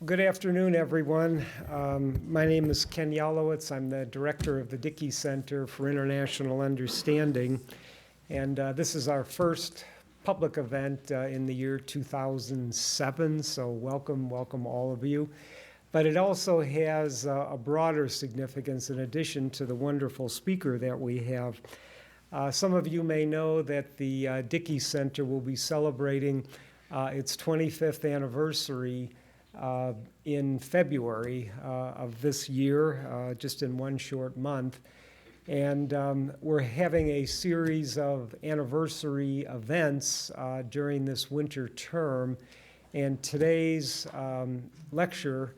Good afternoon, everyone. My name is Ken Yalowitz. I'm the director of the Dickey Center for International Understanding. And this is our first public event in the year 2007, so welcome all of you. But it also has a broader significance in addition to the wonderful speaker that we have. Some of you may know that the Dickey Center will be celebrating its 25th anniversary in February of this year, just in one short month. And we're having a series of anniversary events during this winter term. And today's lecture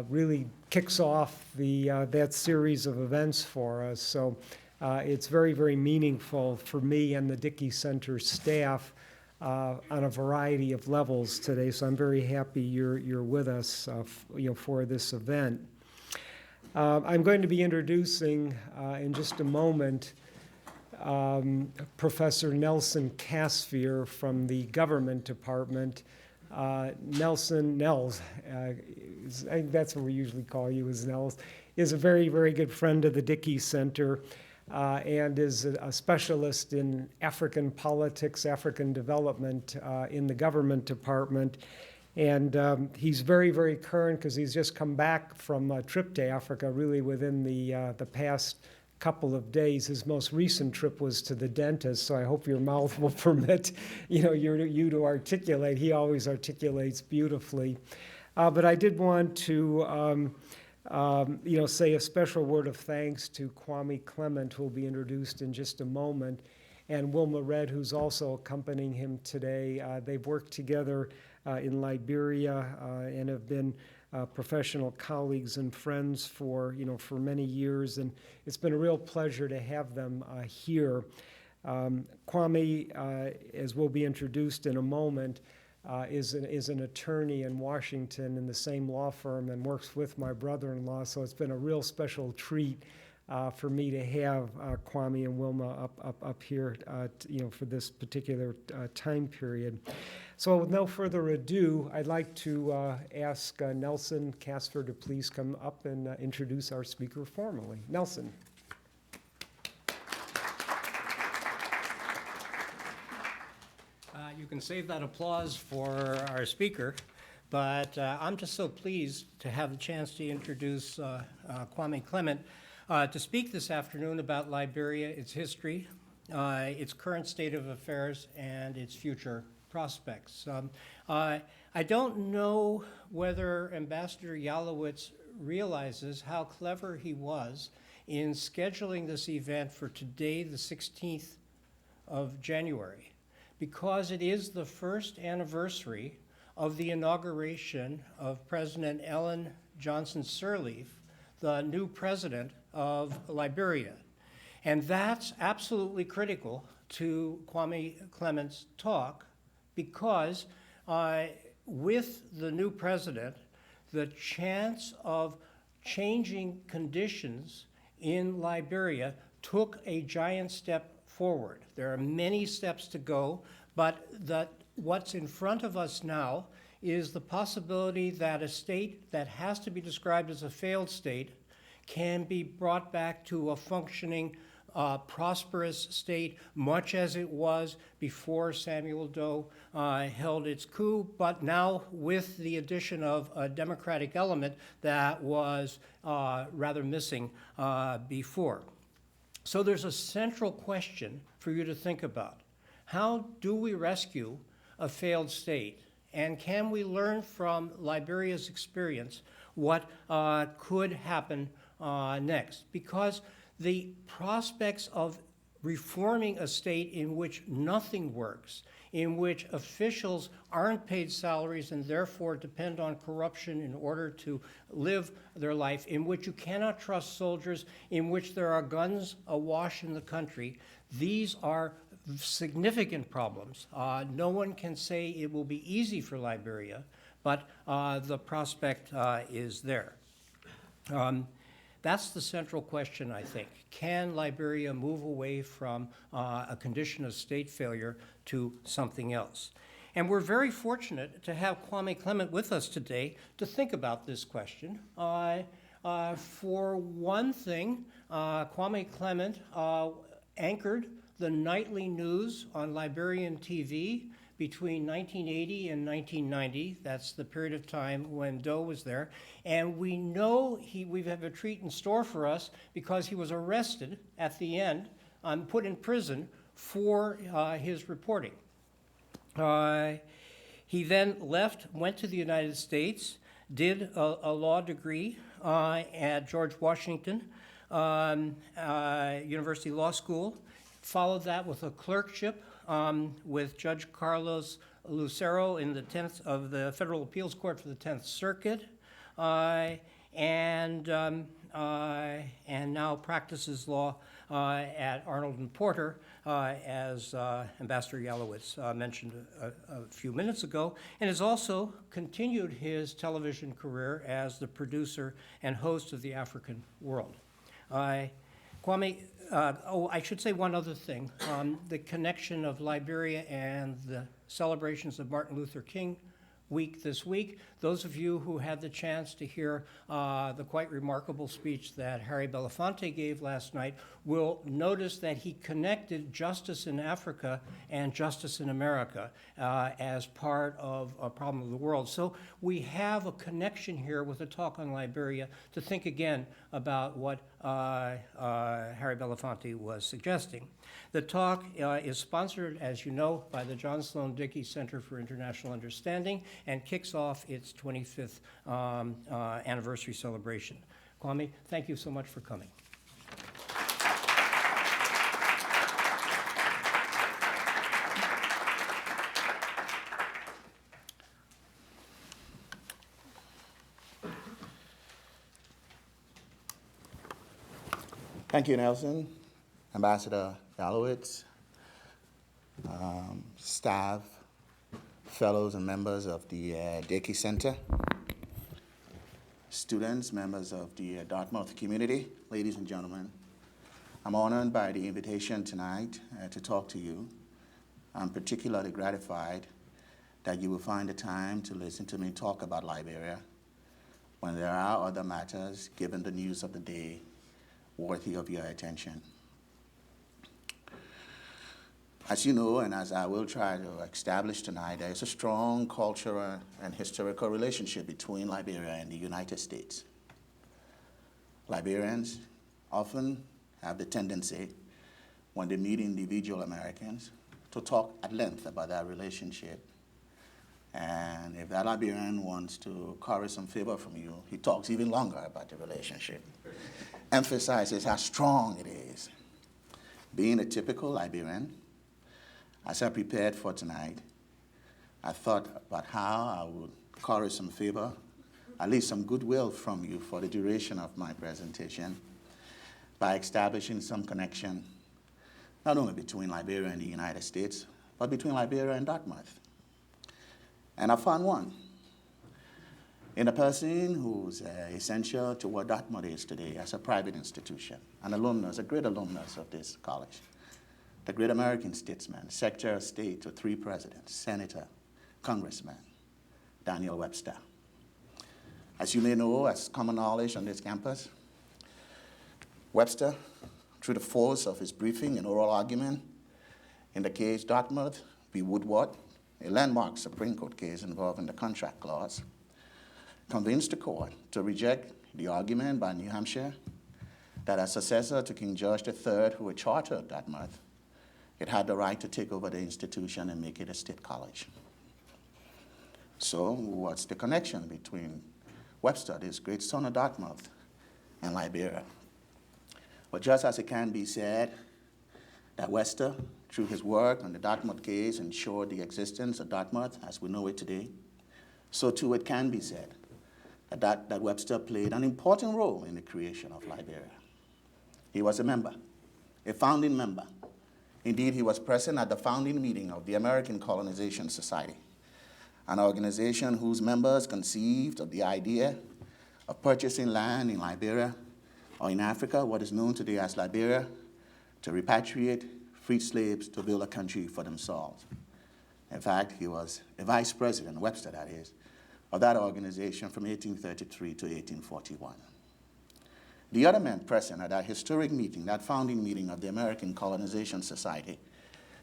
really kicks off that series of events for us. So it's very meaningful for me and the Dickey Center staff on a variety of levels today, so I'm very happy you're with us, for this event. I'm going to be introducing in just a moment Professor Nelson Casphere from the Government Department. Nels, I think that's what we usually call you, as Nels, is a very good friend of the Dickey Center. And is a specialist in African politics, African development in the Government Department. And he's very current because he's just come back from a trip to Africa really within the past couple of days. His most recent trip was to the dentist, so I hope your mouth will permit you to articulate. He always articulates beautifully. But I did want to say a special word of thanks to Kwame Clement, who will be introduced in just a moment, and Wilma Red, who's also accompanying him today. They've worked together in Liberia and have been professional colleagues and friends for many years, and it's been a real pleasure to have them here. Kwame, as will be introduced in a moment, is an attorney in Washington in the same law firm and works with my brother-in-law, so it's been a real special treat for me to have Kwame and Wilma up here, for this particular time period. So with no further ado, I'd like to ask Nelson Casphere to please come up and introduce our speaker formally. Nelson. You can save that applause for our speaker, but I'm just so pleased to have the chance to introduce Kwame Clement to speak this afternoon about Liberia, its history, its current state of affairs, and its future prospects. I don't know whether Ambassador Yalowitz realizes how clever he was in scheduling this event for today, the 16th of January. Because it is the first anniversary of the inauguration of President Ellen Johnson Sirleaf, the new president of Liberia. And that's absolutely critical to Kwame Clement's talk because with the new president, the chance of changing conditions in Liberia took a giant step forward. There are many steps to go, but what's in front of us now is the possibility that a state that has to be described as a failed state can be brought back to a functioning, prosperous state, much as it was before Samuel Doe held its coup, but now with the addition of a democratic element that was rather missing before. So there's a central question for you to think about. How do we rescue a failed state? And can we learn from Liberia's experience what could happen next? Because the prospects of reforming a state in which nothing works, in which officials aren't paid salaries and therefore depend on corruption in order to live their life, in which you cannot trust soldiers, in which there are guns awash in the country, these are significant problems. No one can say it will be easy for Liberia, but the prospect is there. That's the central question, I think. Can Liberia move away from a condition of state failure to something else? And we're very fortunate to have Kwame Clement with us today to think about this question. For one thing, Kwame Clement anchored the nightly news on Liberian TV between 1980 and 1990. That's the period of time when Doe was there. And we know we have a treat in store for us because he was arrested at the end and put in prison for his reporting. He then left, went to the United States, did a law degree at George Washington University Law School, followed that with a clerkship with Judge Carlos Lucero in the 10th of the Federal Appeals Court for the 10th Circuit, and now practices law at Arnold and Porter, as Ambassador Yalowitz mentioned a few minutes ago, and has also continued his television career as the producer and host of The African World. Kwame, I should say one other thing. The connection of Liberia and the celebrations of Martin Luther King week this week. Those of you who had the chance to hear the quite remarkable speech that Harry Belafonte gave last night will notice that he connected justice in Africa and justice in America as part of a problem of the world. So we have a connection here with a talk on Liberia to think again about what Harry Belafonte was suggesting. The talk is sponsored, as you know, by the John Sloan Dickey Center for International Understanding and kicks off its 25th anniversary celebration. Kwame, thank you so much for coming. Thank you, Nelson, Ambassador Yalowitz, staff, fellows and members of the Dickey Center, students, members of the Dartmouth community, ladies and gentlemen. I'm honored by the invitation tonight to talk to you. I'm particularly gratified that you will find the time to listen to me talk about Liberia when there are other matters, given the news of the day, worthy of your attention. As you know, and as I will try to establish tonight, there is a strong cultural and historical relationship between Liberia and the United States. Liberians often have the tendency, when they meet individual Americans, to talk at length about that relationship. And if that Liberian wants to curry some favor from you, he talks even longer about the relationship, emphasizes how strong it is. Being a typical Liberian, as I prepared for tonight, I thought about how I would curry some favor, at least some goodwill from you for the duration of my presentation by establishing some connection, not only between Liberia and the United States, but between Liberia and Dartmouth. And I found one in a person who's essential to what Dartmouth is today as a private institution, an alumnus, a great alumnus of this college, the great American statesman, Secretary of State to 3 presidents, Senator, Congressman, Daniel Webster. As you may know, as common knowledge on this campus, Webster, through the force of his briefing and oral argument in the case Dartmouth v. Woodward, a landmark Supreme Court case involving the contract clause, convinced the court to reject the argument by New Hampshire that as successor to King George III, who had chartered Dartmouth, it had the right to take over the institution and make it a state college. So what's the connection between Webster, this great son of Dartmouth, and Liberia? Well, just as it can be said that Webster, through his work on the Dartmouth case, ensured the existence of Dartmouth as we know it today, so too it can be said that Webster played an important role in the creation of Liberia. He was a member, a founding member. Indeed, he was present at the founding meeting of the American Colonization Society, an organization whose members conceived of the idea of purchasing land in Liberia or in Africa, what is known today as Liberia, to repatriate freed slaves to build a country for themselves. In fact, he was a vice president, Webster that is, of that organization from 1833 to 1841. The other men present at that historic meeting, that founding meeting of the American Colonization Society,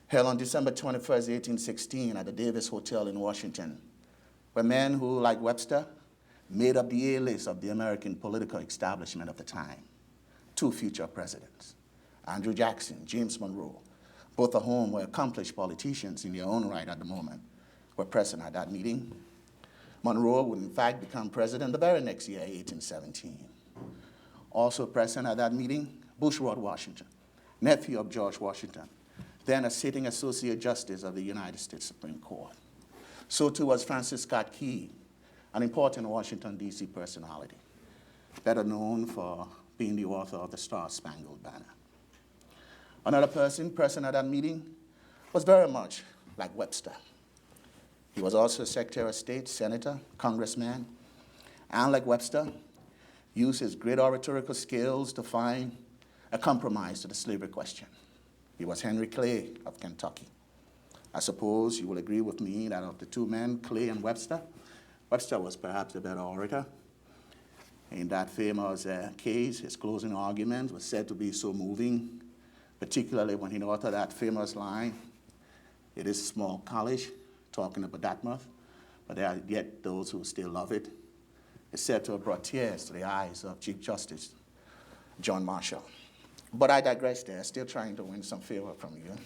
held on December 21st, 1816 at the Davis Hotel in Washington, were men who, like Webster, made up the A-list of the American political establishment of the time. Two future presidents, Andrew Jackson, James Monroe, both of whom were accomplished politicians in their own right at the moment, were present at that meeting. Monroe would in fact become president the very next year, 1817. Also present at that meeting, Bushrod Washington, nephew of George Washington, then a sitting Associate Justice of the United States Supreme Court. So too was Francis Scott Key, an important Washington, D.C. personality, better known for being the author of the Star-Spangled Banner. Another person present at that meeting was very much like Webster. He was also a Secretary of State, Senator, Congressman, and like Webster, used his great oratorical skills to find a compromise to the slavery question. He was Henry Clay of Kentucky. I suppose you will agree with me that of the two men, Clay and Webster, Webster was perhaps the better orator. In that famous case, his closing argument was said to be so moving, particularly when he uttered that famous line, "It is a small college," talking about Dartmouth, but there are yet those who still love it. It's said to have brought tears to the eyes of Chief Justice John Marshall. But I digress there, still trying to win some favor from you.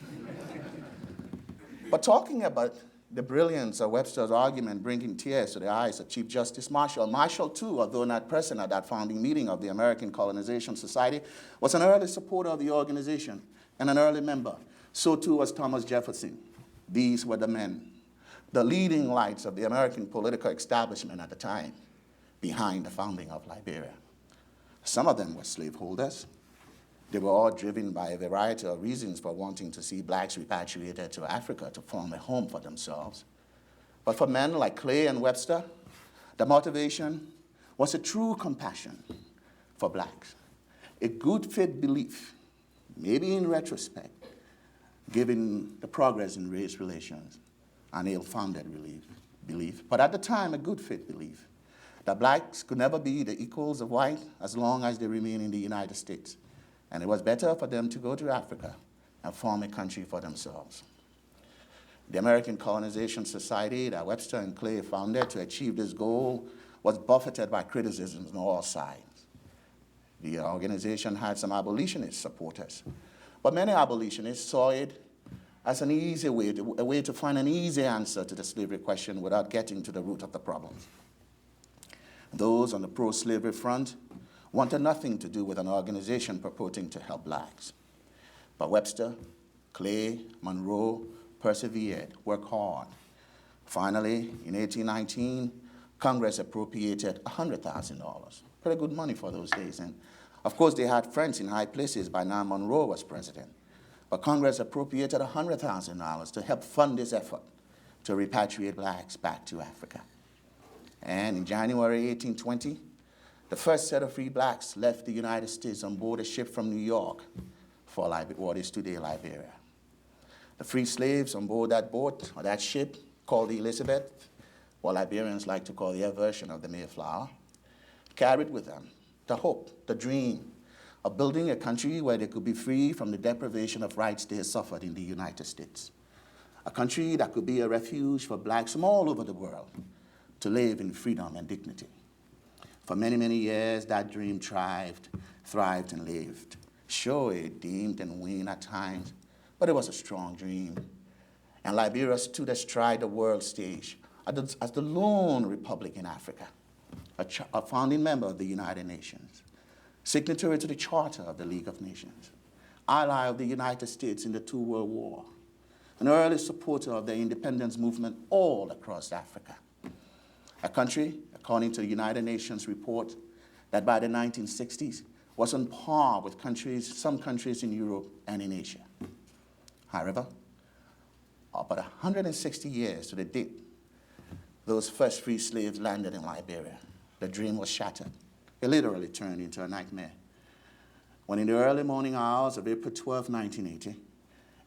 But talking about the brilliance of Webster's argument bringing tears to the eyes of Chief Justice Marshall, Marshall too, although not present at that founding meeting of the American Colonization Society, was an early supporter of the organization and an early member. So too was Thomas Jefferson. These were the men, the leading lights of the American political establishment at the time, behind the founding of Liberia. Some of them were slaveholders. They were all driven by a variety of reasons for wanting to see blacks repatriated to Africa to form a home for themselves. But for men like Clay and Webster, the motivation was a true compassion for blacks, a good faith belief, maybe in retrospect, given the progress in race relations, an ill-founded belief, but at the time a good faith belief, that blacks could never be the equals of white as long as they remain in the United States. And it was better for them to go to Africa and form a country for themselves. The American Colonization Society that Webster and Clay founded to achieve this goal was buffeted by criticisms on all sides. The organization had some abolitionist supporters, but many abolitionists saw it as an easy way, a way to find an easy answer to the slavery question without getting to the root of the problems. Those on the pro-slavery front wanted nothing to do with an organization purporting to help blacks. But Webster, Clay, Monroe persevered, worked hard. Finally, in 1819, Congress appropriated $100,000. Pretty good money for those days. And of course, they had friends in high places. By now, Monroe was president. But Congress appropriated $100,000 to help fund this effort to repatriate blacks back to Africa. And in January 1820, the first set of free blacks left the United States on board a ship from New York for what is today Liberia. The free slaves on board that boat, or that ship, called the Elizabeth, what Liberians like to call their version of the Mayflower, carried with them the hope, the dream of building a country where they could be free from the deprivation of rights they had suffered in the United States. A country that could be a refuge for blacks from all over the world to live in freedom and dignity. For many, many years, that dream thrived and lived. Sure, it dimmed and waned at times, but it was a strong dream. And Liberia stood astride the world stage as the lone republic in Africa, a founding member of the United Nations, signatory to the Charter of the League of Nations, ally of the United States in the Two World War, an early supporter of the independence movement all across Africa. A country, according to the United Nations report, that by the 1960s was on par with some countries in Europe and in Asia. However, about 160 years to the date those first free slaves landed in Liberia, the dream was shattered. It literally turned into a nightmare. When in the early morning hours of April 12, 1980,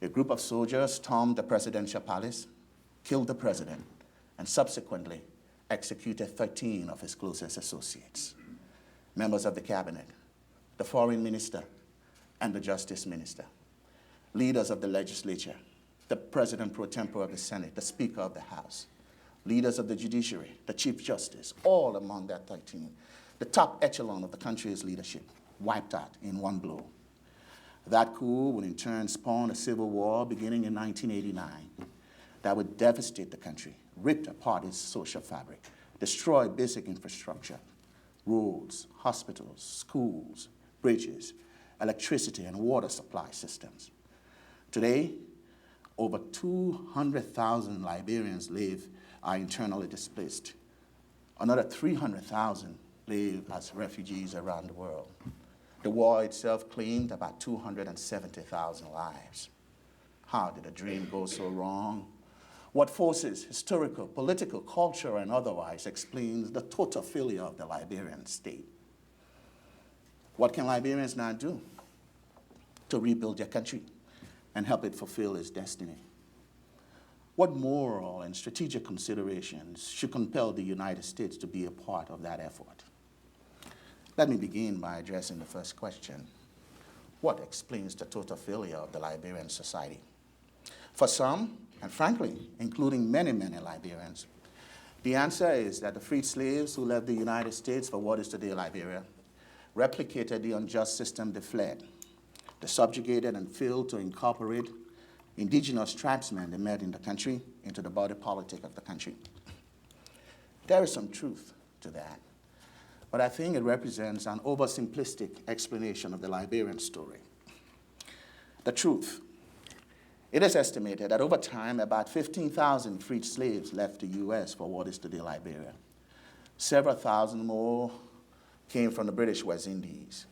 a group of soldiers stormed the presidential palace, killed the president, and subsequently executed 13 of his closest associates, members of the cabinet, the foreign minister, and the justice minister, leaders of the legislature, the president pro tempore of the Senate, the speaker of the House, leaders of the judiciary, the chief justice, all among that 13. The top echelon of the country's leadership wiped out in one blow. That coup would in turn spawn a civil war beginning in 1989 that would devastate the country, rip apart its social fabric, destroy basic infrastructure, roads, hospitals, schools, bridges, electricity and water supply systems. Today, over 200,000 Liberians are internally displaced. Another 300,000 live as refugees around the world. The war itself claimed about 270,000 lives. How did a dream go so wrong? What forces, historical, political, cultural, and otherwise, explains the total failure of the Liberian state? What can Liberians now do to rebuild their country and help it fulfill its destiny? What moral and strategic considerations should compel the United States to be a part of that effort? Let me begin by addressing the first question. What explains the total failure of the Liberian society? For some, and frankly, including many, many Liberians, the answer is that the freed slaves who left the United States for what is today Liberia replicated the unjust system they fled. They subjugated and failed to incorporate indigenous tribesmen they met in the country into the body politic of the country. There is some truth to that, but I think it represents an oversimplistic explanation of the Liberian story. The truth: it is estimated that over time, about 15,000 freed slaves left the U.S. for what is today Liberia. Several thousand more came from the British West Indies.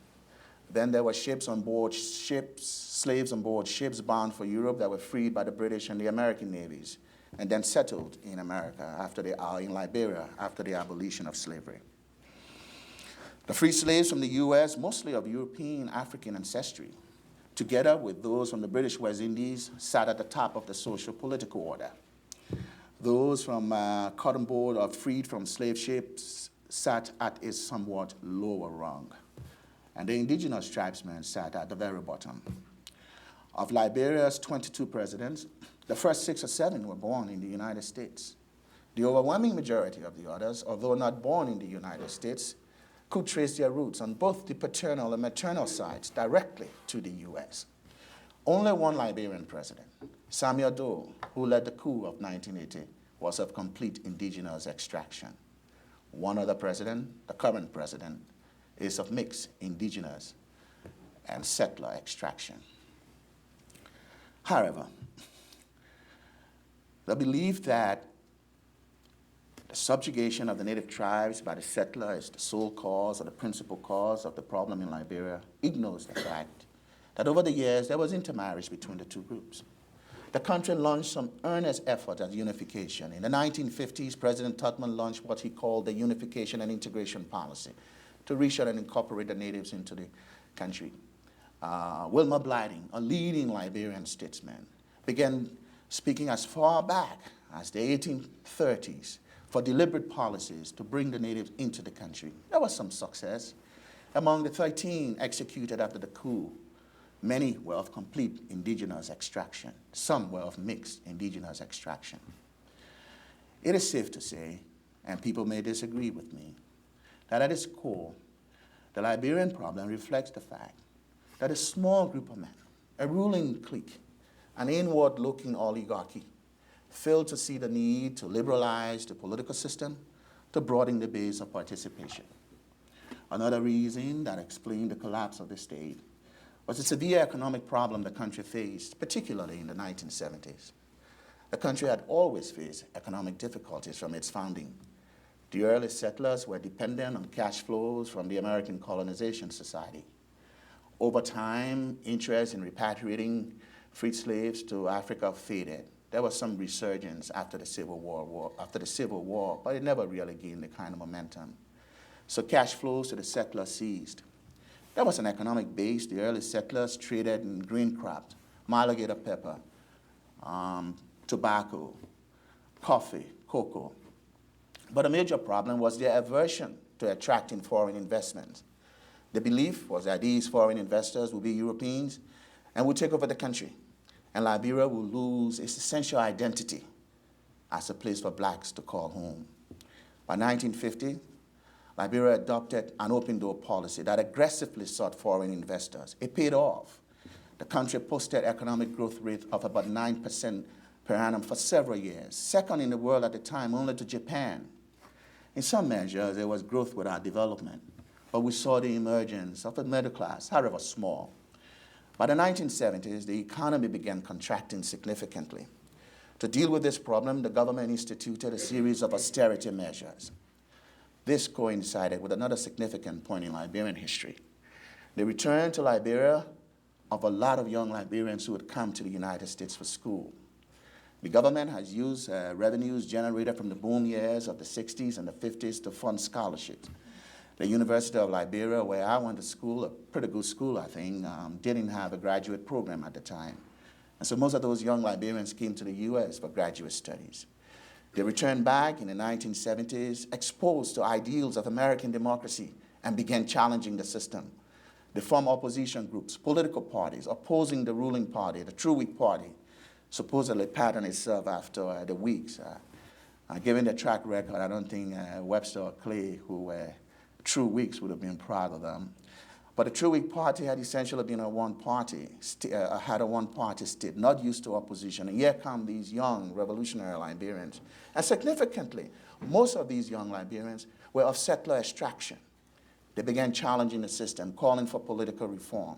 Then there were slaves on board ships bound for Europe that were freed by the British and the American navies, and then settled in America in Liberia after the abolition of slavery. The free slaves from the U.S., mostly of European, African ancestry, together with those from the British West Indies, sat at the top of the social political order. Those from cotton board or freed from slave ships sat at a somewhat lower rung, and the indigenous tribesmen sat at the very bottom. Of Liberia's 22 presidents, the first 6 or 7 were born in the United States. The overwhelming majority of the others, although not born in the United States, could trace their roots on both the paternal and maternal sides directly to the U.S. Only one Liberian president, Samuel Doe, who led the coup of 1980, was of complete indigenous extraction. One other president, the current president, is of mixed indigenous and settler extraction. However, the belief that the subjugation of the native tribes by the settler is the sole cause or the principal cause of the problem in Liberia ignores the fact that over the years there was intermarriage between the two groups. The country launched some earnest effort at unification. In the 1950s, President Dartmouth launched what he called the Unification and Integration Policy to reach out and incorporate the natives into the country. Wilmer Blyting, a leading Liberian statesman, began speaking as far back as the 1830s for deliberate policies to bring the natives into the country. There was some success. Among the 13 executed after the coup, many were of complete indigenous extraction. Some were of mixed indigenous extraction. It is safe to say, and people may disagree with me, that at its core, the Liberian problem reflects the fact that a small group of men, a ruling clique, an inward-looking oligarchy, failed to see the need to liberalize the political system to broaden the base of participation. Another reason that explained the collapse of the state was the severe economic problem the country faced, particularly in the 1970s. The country had always faced economic difficulties from its founding. The early settlers were dependent on cash flows from the American Colonization Society. Over time, interest in repatriating freed slaves to Africa faded. There was some resurgence after the Civil War, but it never really gained the kind of momentum. So cash flows to the settlers ceased. There was an economic base. The early settlers traded in green crops, alligator pepper, tobacco, coffee, cocoa. But a major problem was their aversion to attracting foreign investment. The belief was that these foreign investors would be Europeans and would take over the country, and Liberia would lose its essential identity as a place for blacks to call home. By 1950, Liberia adopted an open-door policy that aggressively sought foreign investors. It paid off. The country posted economic growth rate of about 9% per annum for several years, second in the world at the time only to Japan. In some measures, there was growth without development, but we saw the emergence of a middle class, however small. By the 1970s, the economy began contracting significantly. To deal with this problem, the government instituted a series of austerity measures. This coincided with another significant point in Liberian history: the return to Liberia of a lot of young Liberians who had come to the United States for school. The government has used revenues generated from the boom years of the 60s and the 50s to fund scholarships. The University of Liberia, where I went to school, a pretty good school, I think, didn't have a graduate program at the time. And so most of those young Liberians came to the US for graduate studies. They returned back in the 1970s, exposed to ideals of American democracy, and began challenging the system. They formed opposition groups, political parties, opposing the ruling party, the True Whig Party, supposedly patterned itself after the Whigs. Given the track record, I don't think Webster or Clay, who were true Whigs, would have been proud of them. But the True Whig Party had essentially been a one-party state, not used to opposition. And here come these young revolutionary Liberians. And significantly, most of these young Liberians were of settler extraction. They began challenging the system, calling for political reform.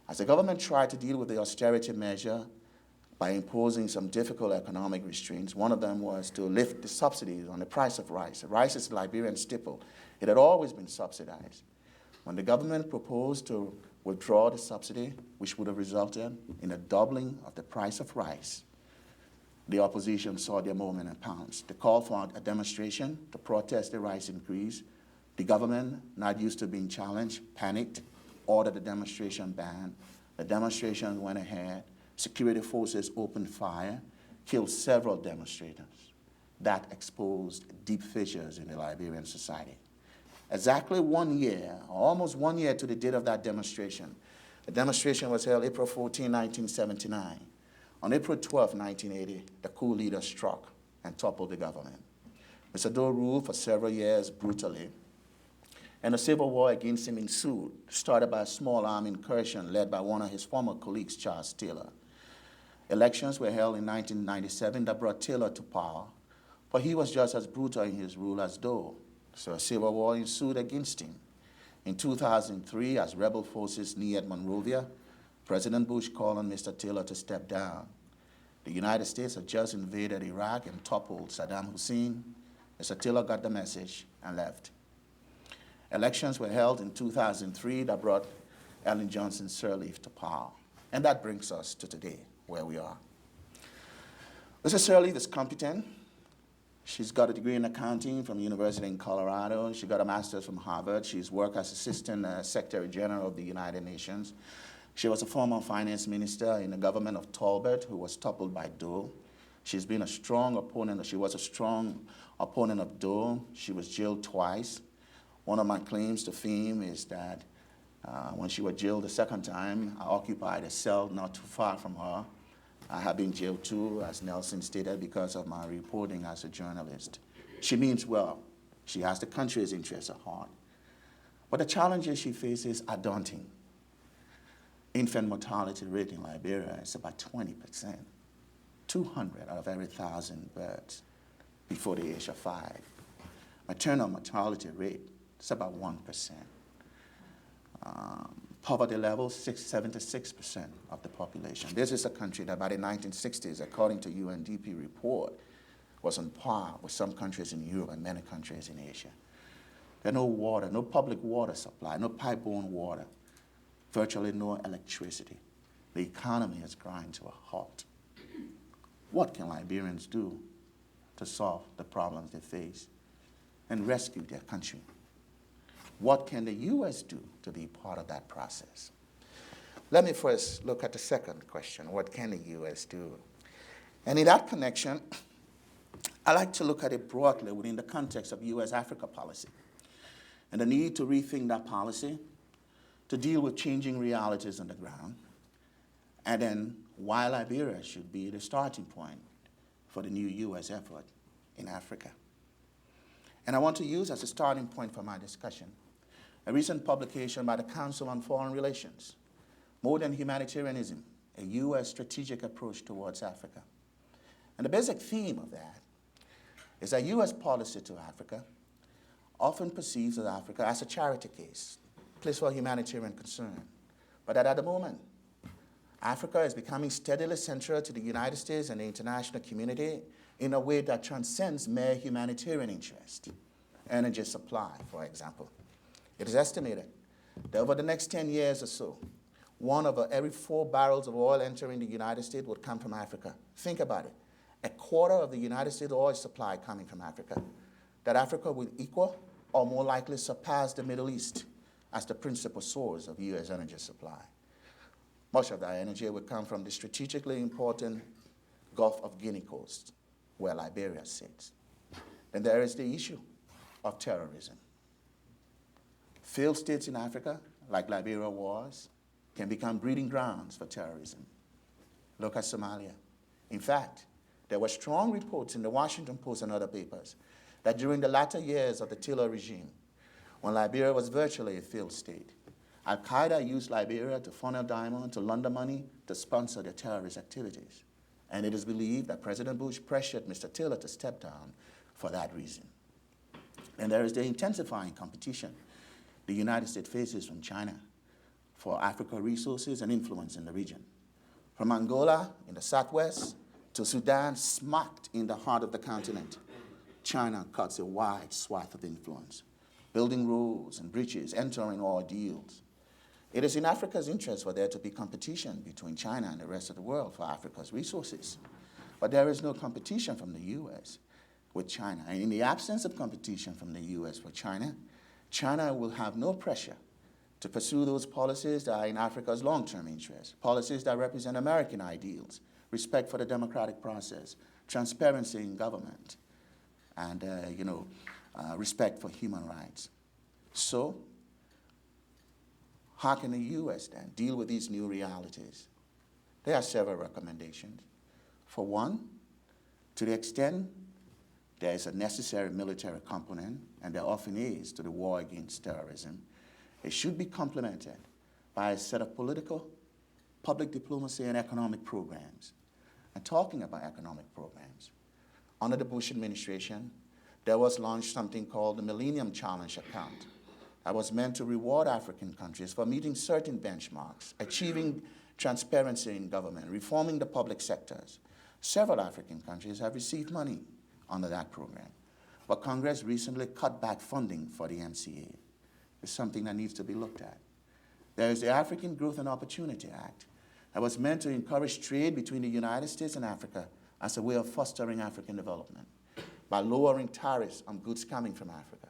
As the government tried to deal with the austerity measure by imposing some difficult economic restraints, one of them was to lift the subsidies on the price of rice. Rice is a Liberian staple. It had always been subsidized. When the government proposed to withdraw the subsidy, which would have resulted in a doubling of the price of rice, the opposition saw their moment and pounced. They called for a demonstration to protest the rice increase. The government, not used to being challenged, panicked, ordered the demonstration banned. The demonstration went ahead. Security forces opened fire, killed several demonstrators. That exposed deep fissures in the Liberian society. Exactly 1 year, or almost 1 year to the date of that demonstration. The demonstration was held April 14, 1979. On April 12, 1980, the coup leader struck and toppled the government. Mr. Doe ruled for several years brutally, and a civil war against him ensued, started by a small armed incursion led by one of his former colleagues, Charles Taylor. Elections were held in 1997 that brought Taylor to power, but he was just as brutal in his rule as Doe. So a civil war ensued against him. In 2003, as rebel forces neared Monrovia, President Bush called on Mr. Taylor to step down. The United States had just invaded Iraq and toppled Saddam Hussein. Mr. Taylor got the message and left. Elections were held in 2003 that brought Ellen Johnson Sirleaf to power. And that brings us to today, where we are. Mrs. Sirleaf is competent. She's got a degree in accounting from the University in Colorado. She got a master's from Harvard. She's worked as Assistant Secretary General of the United Nations. She was a former finance minister in the government of Talbot, who was toppled by Doe. She's been a strong opponent. She was a strong opponent of Doe. She was jailed twice. One of my claims to fame is that when she was jailed the second time, I occupied a cell not too far from her. I have been jailed too, as Nelson stated, because of my reporting as a journalist. She means well. She has the country's interests at heart. But the challenges she faces are daunting. Infant mortality rate in Liberia is about 20%. 200 out of every 1,000 births before the age of 5. Maternal mortality rate is about 1%. Poverty level, 76% of the population. This is a country that by the 1960s, according to UNDP report, was on par with some countries in Europe and many countries in Asia. There's no water, no public water supply, no pipe-borne water, virtually no electricity. The economy has ground to a halt. What can Liberians do to solve the problems they face and rescue their country? What can the U.S. do to be part of that process? Let me first look at the second question. What can the U.S. do? And in that connection, I like to look at it broadly within the context of U.S.-Africa policy and the need to rethink that policy to deal with changing realities on the ground, and then why Liberia should be the starting point for the new U.S. effort in Africa. And I want to use as a starting point for my discussion a recent publication by the Council on Foreign Relations, More Than Humanitarianism, a U.S. strategic approach towards Africa. And the basic theme of that is that U.S. policy to Africa often perceives of Africa as a charity case, a place for humanitarian concern. But that at the moment, Africa is becoming steadily central to the United States and the international community in a way that transcends mere humanitarian interest. Energy supply, for example. It is estimated that over the next 10 years or so, 1 over every 4 barrels of oil entering the United States would come from Africa. Think about it. A quarter of the United States oil supply coming from Africa. That Africa will equal or more likely surpass the Middle East as the principal source of U.S. energy supply. Much of that energy would come from the strategically important Gulf of Guinea coast, where Liberia sits. Then there is the issue of terrorism. Failed states in Africa, like Liberia was, can become breeding grounds for terrorism. Look at Somalia. In fact, there were strong reports in the Washington Post and other papers that during the latter years of the Taylor regime, when Liberia was virtually a failed state, Al-Qaeda used Liberia to funnel diamond, to launder money, to sponsor their terrorist activities. And it is believed that President Bush pressured Mr. Taylor to step down for that reason. And there is the intensifying competition the United States faces from China for African resources and influence in the region. From Angola in the southwest to Sudan, smacked in the heart of the continent, China cuts a wide swath of influence, building roads and bridges, entering all deals. It is in Africa's interest for there to be competition between China and the rest of the world for Africa's resources. But there is no competition from the U.S. with China. And in the absence of competition from the U.S. with China, China will have no pressure to pursue those policies that are in Africa's long-term interest, policies that represent American ideals, respect for the democratic process, transparency in government, and respect for human rights. So, how can the U.S. then deal with these new realities? There are several recommendations. For one, to the extent there is a necessary military component, and there often is, to the war against terrorism, it should be complemented by a set of political, public diplomacy, and economic programs. And talking about economic programs, under the Bush administration, there was launched something called the Millennium Challenge Account that was meant to reward African countries for meeting certain benchmarks, achieving transparency in government, reforming the public sectors. Several African countries have received money under that program, but Congress recently cut back funding for the MCA. It's something that needs to be looked at. There is the African Growth and Opportunity Act that was meant to encourage trade between the United States and Africa as a way of fostering African development by lowering tariffs on goods coming from Africa.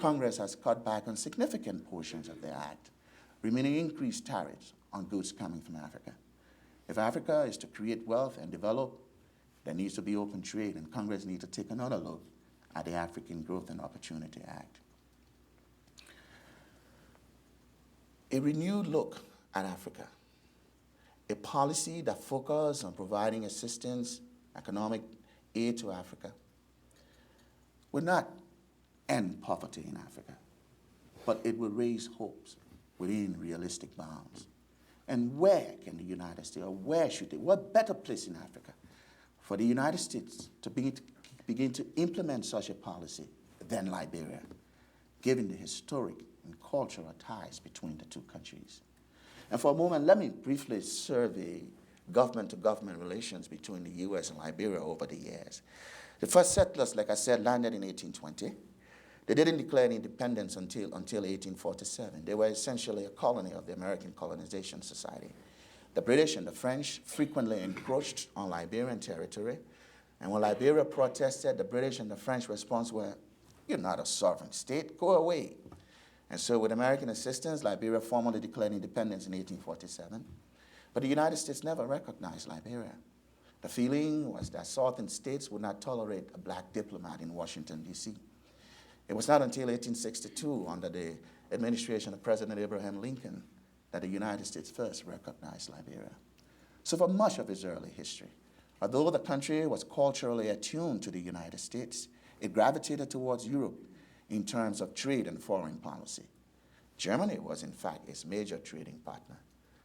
Congress has cut back on significant portions of the act, remaining increased tariffs on goods coming from Africa. If Africa is to create wealth and develop, there needs to be open trade, and Congress needs to take another look at the African Growth and Opportunity Act. A renewed look at Africa, a policy that focuses on providing assistance, economic aid to Africa, will not end poverty in Africa, but it will raise hopes within realistic bounds. And where can the United States, or what better place in Africa for the United States to begin to implement such a policy than Liberia, given the historic and cultural ties between the two countries? And for a moment, let me briefly survey government-to-government relations between the U.S. and Liberia over the years. The first settlers, like I said, landed in 1820. They didn't declare independence until 1847. They were essentially a colony of the American Colonization Society. The British and the French frequently encroached on Liberian territory, and when Liberia protested, the British and the French response were, "You're not a sovereign state, go away." And so with American assistance, Liberia formally declared independence in 1847. But the United States never recognized Liberia. The feeling was that Southern states would not tolerate a black diplomat in Washington, D.C. It was not until 1862, under the administration of President Abraham Lincoln, that the United States first recognized Liberia. So for much of its early history, although the country was culturally attuned to the United States, it gravitated towards Europe in terms of trade and foreign policy. Germany was, in fact, its major trading partner,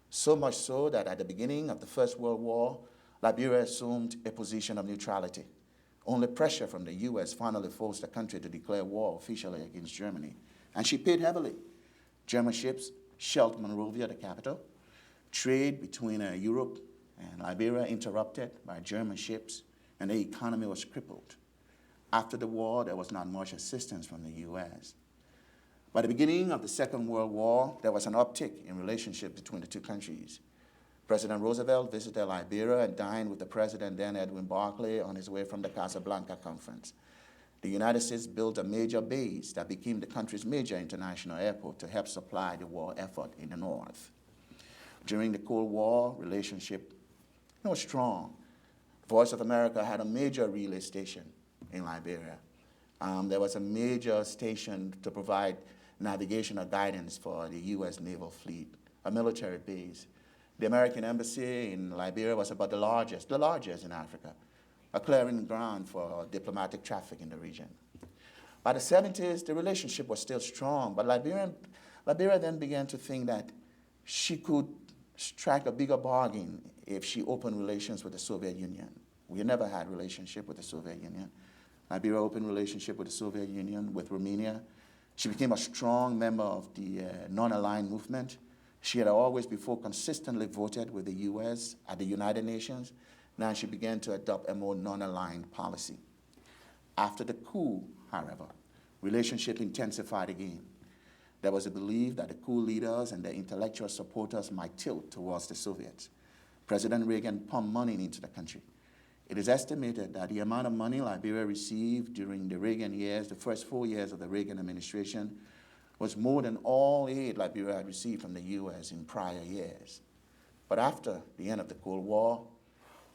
so much so that at the beginning of the First World War, Liberia assumed a position of neutrality. Only pressure from the U.S. finally forced the country to declare war officially against Germany, and she paid heavily. German ships shelled Monrovia, the capital. Trade between Europe and Liberia interrupted by German ships, and the economy was crippled. After the war, there was not much assistance from the U.S. By the beginning of the Second World War, there was an uptick in relationship between the two countries. President Roosevelt visited Liberia and dined with the president then, Edwin Barclay, on his way from the Casablanca conference. The United States built a major base that became the country's major international airport to help supply the war effort in the North. During the Cold War, relationship was strong. Voice of America had a major relay station in Liberia. There was a major station to provide navigational guidance for the U.S. naval fleet, a military base. The American embassy in Liberia was about the largest in Africa, a clearing ground for diplomatic traffic in the region. By the 70s, the relationship was still strong, but Liberia then began to think that she could strike a bigger bargain if she opened relations with the Soviet Union. We never had a relationship with the Soviet Union. Liberia opened relationship with the Soviet Union, with Romania. She became a strong member of the non-aligned movement. She had always before consistently voted with the U.S. at the United Nations. Now she began to adopt a more non-aligned policy. After the coup, however, relationship intensified again. There was a belief that the coup leaders and their intellectual supporters might tilt towards the Soviets. President Reagan pumped money into the country. It is estimated that the amount of money Liberia received during the Reagan years, the first 4 years of the Reagan administration, was more than all aid Liberia had received from the U.S. in prior years. But after the end of the Cold War,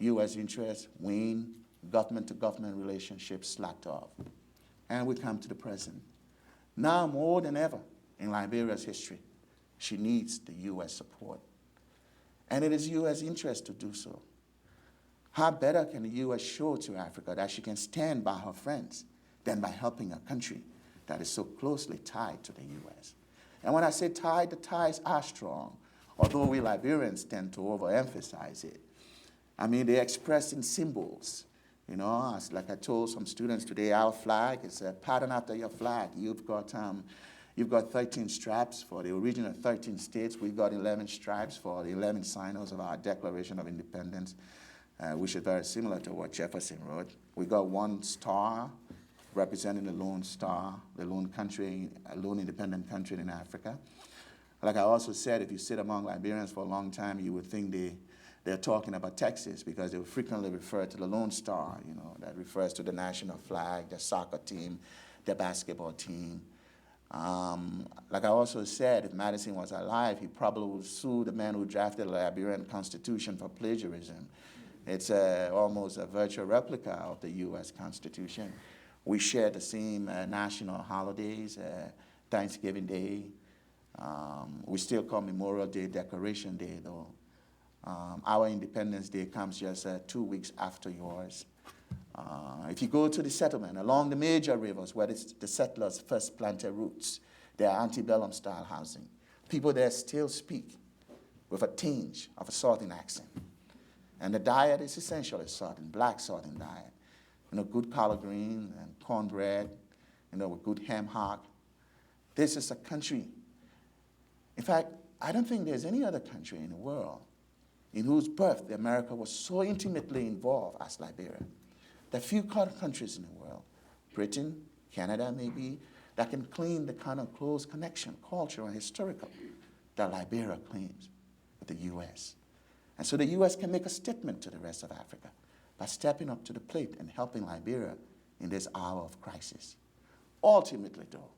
U.S. interests waned, government-to-government relationships slacked off. And we come to the present. Now more than ever in Liberia's history, she needs the U.S. support. And it is U.S. interest to do so. How better can the U.S. show to Africa that she can stand by her friends than by helping a country that is so closely tied to the U.S.? And when I say tied, the ties are strong, although we Liberians tend to overemphasize it. I mean, they express in symbols. You know, like I told some students today, our flag is a pattern after your flag. You've got 13 straps for the original 13 states. We've got 11 stripes for the 11 signers of our Declaration of Independence, which is very similar to what Jefferson wrote. We got one star representing the lone star, the lone country, a lone independent country in Africa. Like I also said, if you sit among Liberians for a long time, you would think they're talking about Texas because they will frequently refer to the Lone Star, you know, that refers to the national flag, the soccer team, the basketball team. Like I also said, if Madison was alive, he probably would sue the man who drafted the Liberian Constitution for plagiarism. It's almost a virtual replica of the U.S. Constitution. We share the same national holidays, Thanksgiving Day. We still call Memorial Day Decoration Day, though. Our Independence Day comes just 2 weeks after yours. If you go to the settlement along the major rivers where the settlers first planted roots, they are antebellum style housing. People there still speak with a tinge of a Southern accent. And the diet is essentially Southern, black Southern diet. You know, good collard greens and cornbread, you know, with good ham hock. This is a country. In fact, I don't think there's any other country in the world in whose birth America was so intimately involved as Liberia. There are few countries in the world, Britain, Canada maybe, that can claim the kind of close connection, cultural and historical, that Liberia claims with the U.S. And so the U.S. can make a statement to the rest of Africa by stepping up to the plate and helping Liberia in this hour of crisis. Ultimately, though,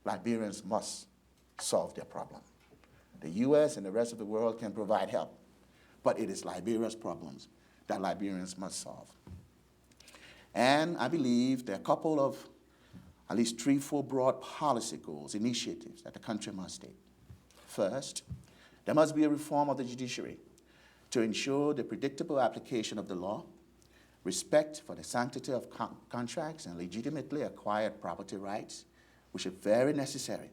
Liberians must solve their problem. The U.S. and the rest of the world can provide help, but it is Liberia's problems that Liberians must solve. And I believe there are a couple of, at least 3, 4 broad policy goals, initiatives that the country must take. First, there must be a reform of the judiciary to ensure the predictable application of the law, respect for the sanctity of contracts and legitimately acquired property rights, which are very necessary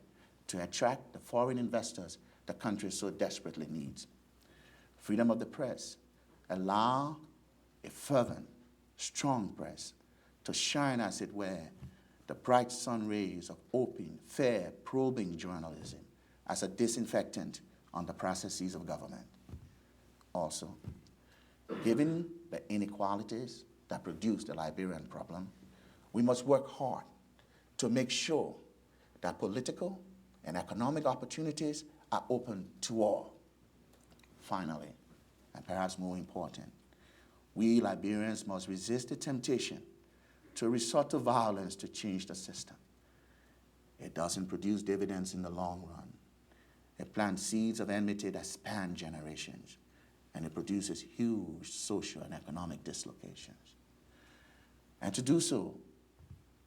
to attract the foreign investors the country so desperately needs. Freedom of the press. Allow a fervent, strong press to shine, as it were, the bright sun rays of open, fair, probing journalism as a disinfectant on the processes of government. Also, given the inequalities that produce the Liberian problem, we must work hard to make sure that political and economic opportunities are open to all. Finally, and perhaps more important, we Liberians must resist the temptation to resort to violence to change the system. It doesn't produce dividends in the long run. It plants seeds of enmity that span generations, and it produces huge social and economic dislocations. And to do so,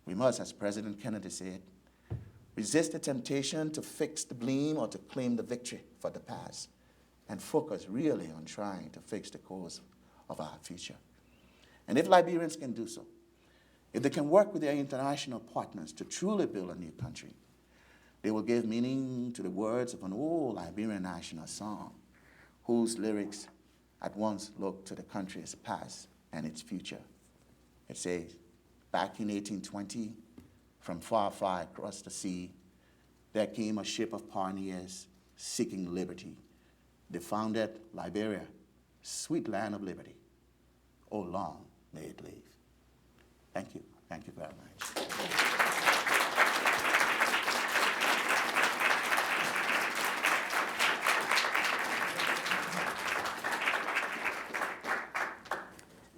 we must, as President Kennedy said, resist the temptation to fix the blame or to claim the victory for the past, and focus really on trying to fix the course of our future. And if Liberians can do so, if they can work with their international partners to truly build a new country, they will give meaning to the words of an old Liberian national song, whose lyrics at once look to the country's past and its future. It says, back in 1820, from far, far across the sea, there came a ship of pioneers seeking liberty. They founded Liberia, sweet land of liberty. Oh, long may it live. Thank you. Thank you very much.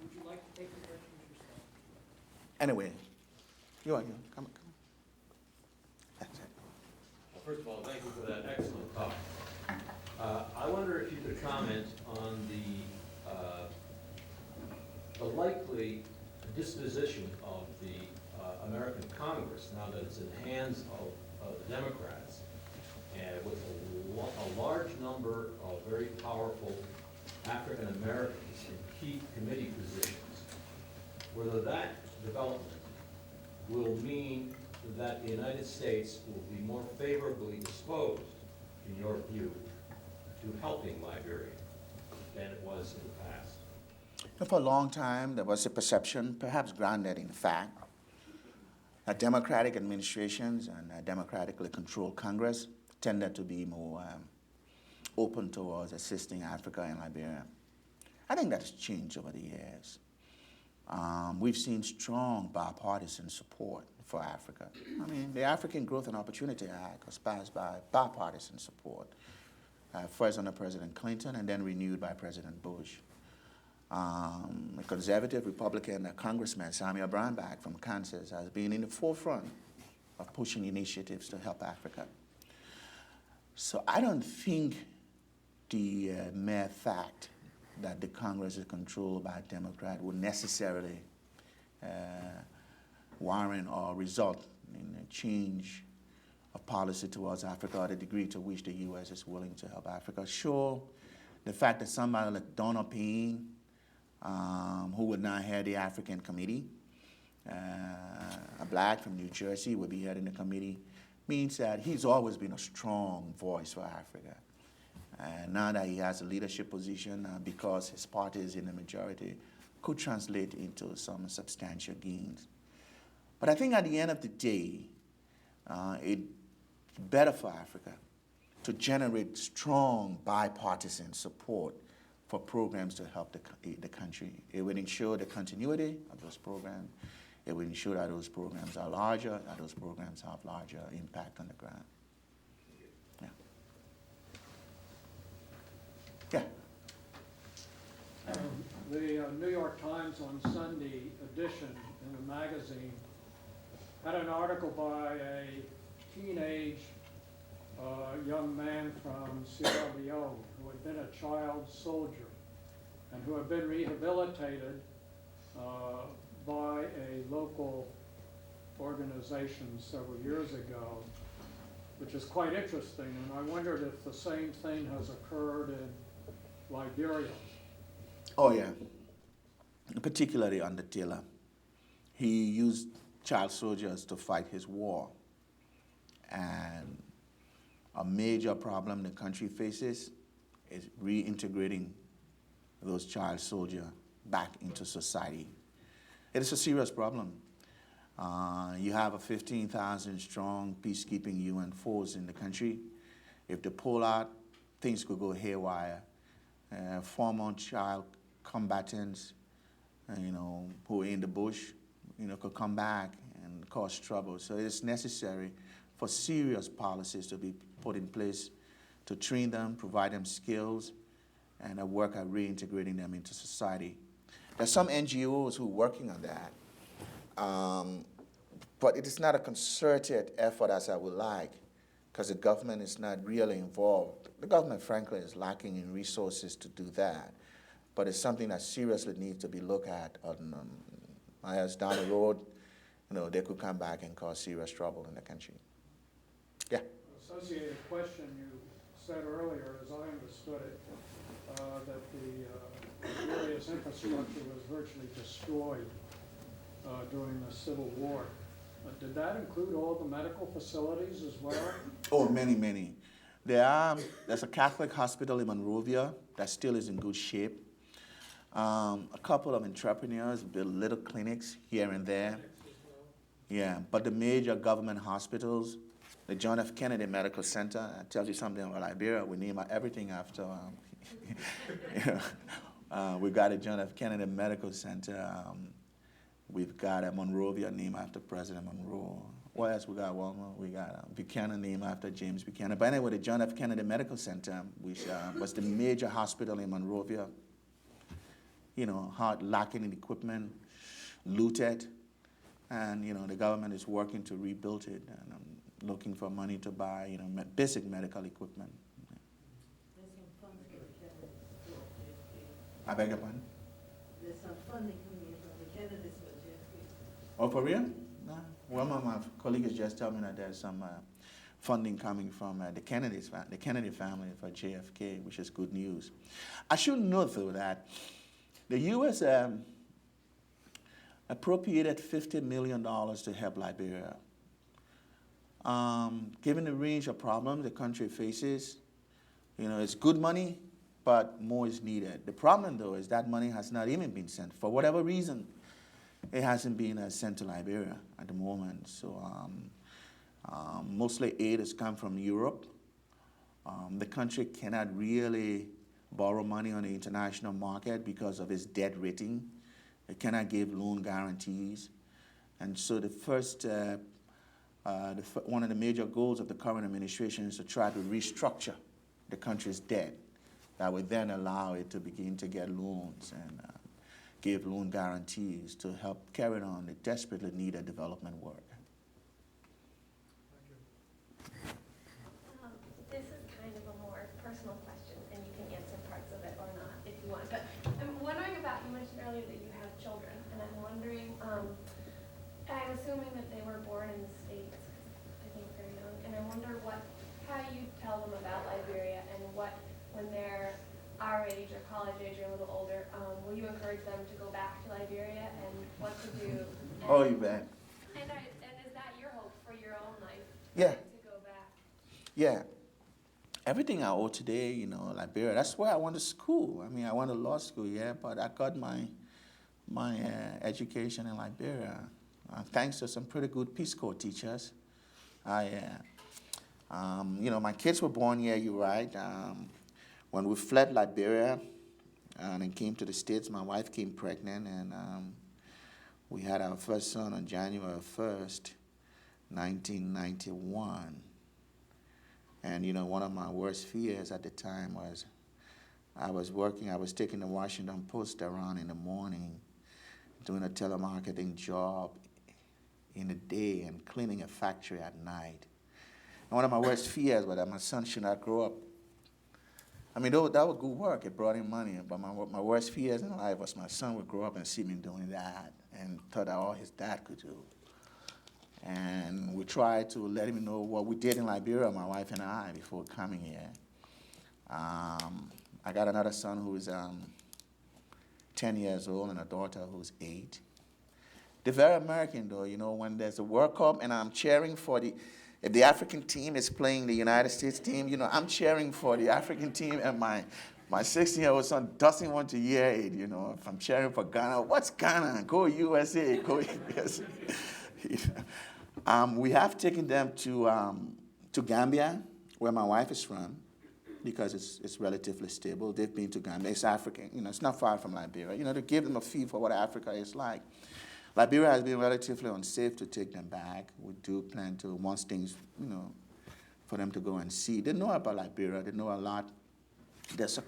Would you like to take the questions yourself? Anyway, you come on. That's it. Well, first of all, thank you for that excellent talk. I wonder if you could comment on the likely disposition of the American Congress now that it's in the hands of the Democrats, and with a large number of very powerful African Americans in key committee positions, whether that development will mean that the United States will be more favorably disposed, in your view, to helping Liberia than it was in the past. For a long time, there was a perception, perhaps grounded in fact, that Democratic administrations and a democratically controlled Congress tended to be more open towards assisting Africa and Liberia. I think that has changed over the years. We've seen strong bipartisan support for Africa. I mean, the African Growth and Opportunity Act was passed by bipartisan support, first under President Clinton and then renewed by President Bush. A conservative Republican congressman, Samuel Brownback from Kansas, has been in the forefront of pushing initiatives to help Africa. So I don't think the mere fact that the Congress is controlled by a Democrat will necessarily warrant or result in a change of policy towards Africa or the degree to which the U.S. is willing to help Africa. Sure, the fact that somebody like Donald Payne, who would now head the African Committee, a black from New Jersey, would be heading the committee, means that he's always been a strong voice for Africa. Now that he has a leadership position, because his party is in the majority, could translate into some substantial gains. But I think at the end of the day, it's better for Africa to generate strong bipartisan support for programs to help the country. It would ensure the continuity of those programs. It would ensure that those programs are larger, that those programs have larger impact on the ground. Yeah. Yeah. The New York Times on Sunday edition in the magazine had an article by a teenage young man from Sierra Leone who had been a child soldier. and who have been rehabilitated by a local organization several years ago, which is quite interesting. And I wondered if the same thing has occurred in Liberia. Oh, yeah. Particularly under Taylor. He used child soldiers to fight his war. And a major problem the country faces is reintegrating those child soldiers back into society. It is a serious problem. You have a 15,000 strong peacekeeping UN force in the country. If they pull out, things could go haywire. Former child combatants, who are in the bush, could come back and cause trouble. So it's necessary for serious policies to be put in place to train them, provide them skills, and work at reintegrating them into society. There's some NGOs who are working on that, but it is not a concerted effort as I would like, because the government is not really involved. The government, frankly, is lacking in resources to do that, but it's something that seriously needs to be looked at. As down the road, they could come back and cause serious trouble in the country. Yeah. Associated question, you said earlier, as I understood it, that the Liberia's infrastructure was virtually destroyed during the Civil War. Did that include all the medical facilities as well? Oh, many, many. There's a Catholic hospital in Monrovia that still is in good shape. A couple of entrepreneurs built little clinics here and there. Yeah, but the major government hospitals, the John F. Kennedy Medical Center, that tells you something about Liberia. We name everything after, we got a John F. Kennedy Medical Center. We've got a Monrovia named after President Monroe. What else we got, Walmer? We got Buchanan named after James Buchanan. But anyway, the John F. Kennedy Medical Center, which was the major hospital in Monrovia, hard lacking in equipment, looted, and the government is working to rebuild it and looking for money to buy basic medical equipment. I beg your pardon? There's some funding coming in from the Kennedys for JFK. Oh, for real? No. Well, my colleague has just told me that there's some funding coming from the Kennedy family for JFK, which is good news. I should note, though, that the U.S. appropriated $50 million to help Liberia. Given the range of problems the country faces, it's good money, but more is needed. The problem, though, is that money has not even been sent. For whatever reason, it hasn't been sent to Liberia at the moment. So mostly aid has come from Europe. The country cannot really borrow money on the international market because of its debt rating. It cannot give loan guarantees. And so one of the major goals of the current administration is to try to restructure the country's debt. That would then allow it to begin to get loans and give loan guarantees to help carry on the desperately needed development work. This is kind of a more personal question, and you can answer parts of it or not if you want. But I'm wondering about, you mentioned earlier that you have children, and I'm wondering, I'm assuming that they were born in the States, I think they're young, and I wonder how you tell them about Liberia and when they're our age or college age or a little older, will you encourage them to go back to Liberia and what to do? And, Oh, you bet. And is that your hope for your own life? Yeah. To go back? Yeah. Everything I owe today, Liberia, that's where I went to school. I mean, I went to law school, yeah, but I got my education in Liberia thanks to some pretty good Peace Corps teachers. My kids were born here, you're right. When we fled Liberia and came to the States, my wife came pregnant, and we had our first son on January 1st, 1991. And, one of my worst fears at the time was I was taking the Washington Post around in the morning, doing a telemarketing job in the day and cleaning a factory at night. And one of my worst fears was that my son should not grow up I mean, that was good work. It brought in money. But my worst fears in life was my son would grow up and see me doing that and thought that all his dad could do. And we tried to let him know what we did in Liberia, my wife and I, before coming here. I got another son who is 10 years old and a daughter who's 8. They're very American, though. You know, when there's a World Cup and I'm cheering for if the African team is playing the United States team, you know, I'm cheering for the African team, and my 16-year-old son doesn't want to hear it, you know. If I'm cheering for Ghana, what's Ghana? Go USA, go USA. We have taken them to Gambia, where my wife is from, because it's relatively stable. They've been to Gambia. It's African. You know, it's not far from Liberia. You know, to give them a feel for what Africa is like. Liberia has been relatively unsafe to take them back. We do plan to, once things, you know, for them to go and see. They know about Liberia. They know a lot. There's a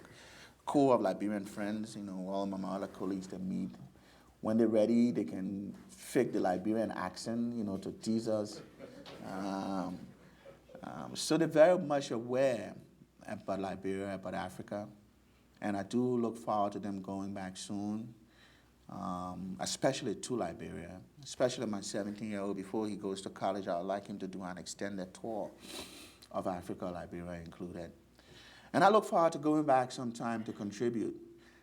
core of Liberian friends, you know, all my other colleagues that meet. When they're ready, they can fake the Liberian accent, you know, to tease us. So they're very much aware about Liberia, about Africa. And I do look forward to them going back soon. Especially to Liberia, especially my 17-year-old. Before he goes to college, I would like him to do an extended tour of Africa, Liberia included. And I look forward to going back sometime to contribute.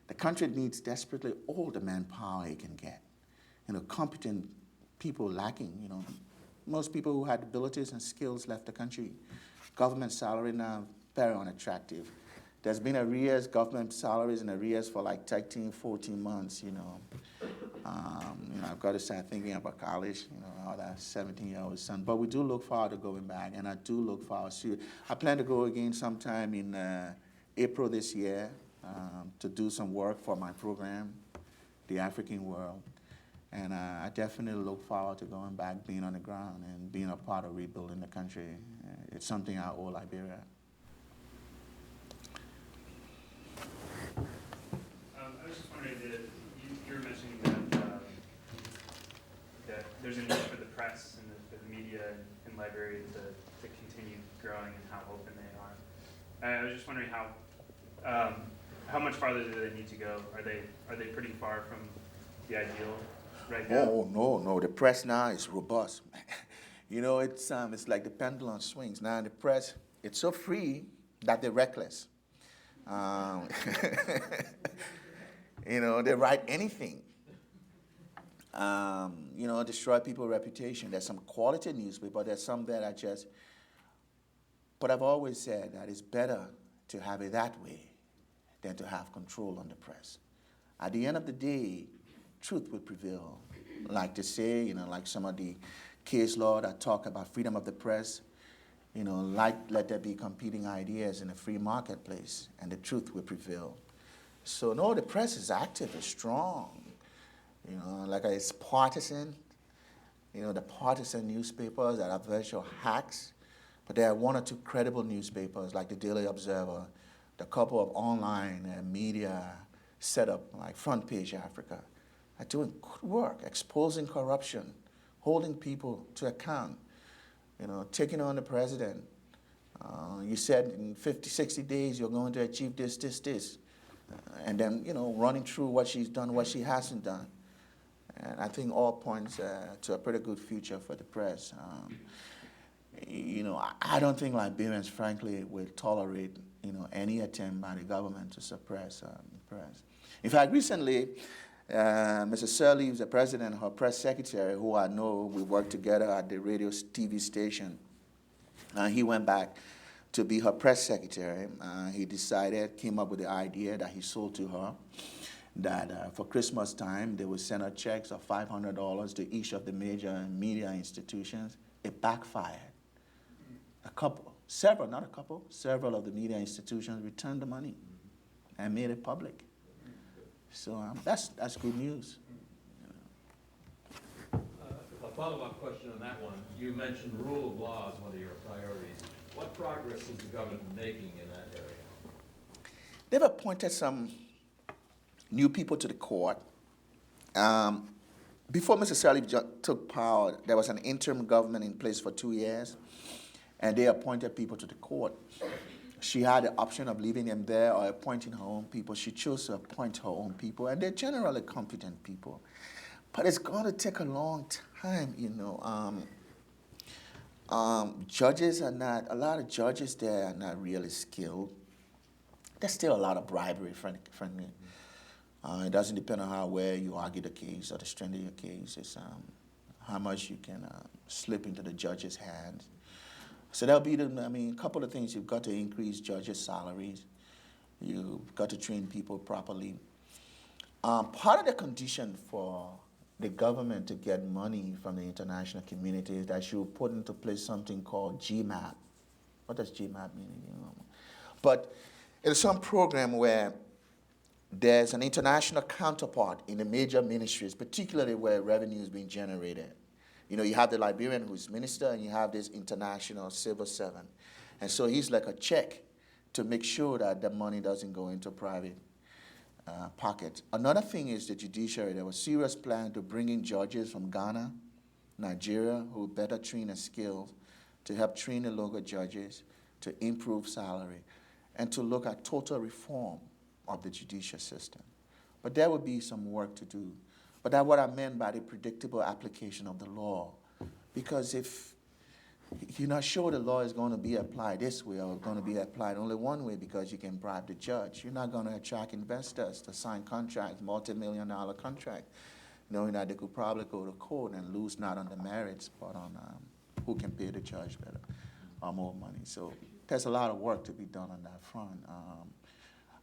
The country needs desperately all the manpower it can get. You know, competent people lacking, you know. Most people who had abilities and skills left the country. Government salary now, very unattractive. There's been arrears, government salaries and arrears for like 13, 14 months, you know. I've got to start thinking about college, you know, all that 17-year-old son. But we do look forward to going back, and I do look forward to it. I plan to go again sometime in April this year to do some work for my program, The African World. And I definitely look forward to going back, being on the ground, and being a part of rebuilding the country. It's something I owe Liberia. I was just wondering that you were mentioning that there's a need for the press and for the media in Liberia to continue growing and how open they are. I was just wondering how much farther do they need to go? Are they pretty far from the ideal right now? Oh, no. The press now is robust. You know, it's like the pendulum swings. Now the press, it's so free that they're reckless. You know, they write anything. You know, destroy people's reputation. There's some quality newspaper. There's some that are just. But I've always said that it's better to have it that way than to have control on the press. At the end of the day, truth will prevail. Like to say, you know, like some of the case law that talk about freedom of the press, you know, let there be competing ideas in a free marketplace, and the truth will prevail. So no, the press is active, it's strong. You know, like it's partisan. You know, the partisan newspapers that are virtual hacks, but there are one or two credible newspapers like the Daily Observer, the couple of online media set up like Front Page Africa, are doing good work, exposing corruption, holding people to account, you know, taking on the president. You said in 50, 60 days you're going to achieve this. And then, you know, running through what she's done, what she hasn't done. And I think all points to a pretty good future for the press. You know, I don't think Liberians, frankly, will tolerate, you know, any attempt by the government to suppress the press. In fact, recently, Mrs. Sirleaf, the president, her press secretary, who I know we worked together at the radio TV station, he went back to be her press secretary. He came up with the idea that he sold to her, that for Christmas time, they would send her checks of $500 to each of the major media institutions. It backfired. Several of the media institutions returned the money and made it public. So that's good news. A follow-up question on that one. You mentioned rule of law as one of your priorities. What progress is the government making in that area? They've appointed some new people to the court. Before Mr. Sirleaf took power, there was an interim government in place for 2 years, and they appointed people to the court. she had the option of leaving them there or appointing her own people. She chose to appoint her own people, and they're generally competent people. But it's going to take a long time, you know. Judges are not, a lot of judges there are not really skilled. There's still a lot of bribery, frankly. It doesn't depend on how well you argue the case or the strength of your case. It's how much you can slip into the judge's hands. So that'll be a couple of things. You've got to increase judges' salaries. You've got to train people properly. Part of the condition for the government to get money from the international community is that she will put into place something called GMAP. What does GMAP mean? You know? But it's some program where there's an international counterpart in the major ministries, particularly where revenue is being generated. You know, you have the Liberian who's minister, and you have this international civil servant. And so he's like a check to make sure that the money doesn't go into private pockets. Another thing is the judiciary. There was serious plan to bring in judges from Ghana, Nigeria, who are better trained and skilled, to help train the local judges, to improve salary, and to look at total reform of the judicial system. But there would be some work to do. But that's what I meant by the predictable application of the law. Because if you're not sure the law is going to be applied this way or going to be applied only one way because you can bribe the judge, you're not going to attract investors to sign contracts, multi-million-dollar contract, knowing that they could probably go to court and lose not on the merits, but on who can pay the judge better or more money. So there's a lot of work to be done on that front.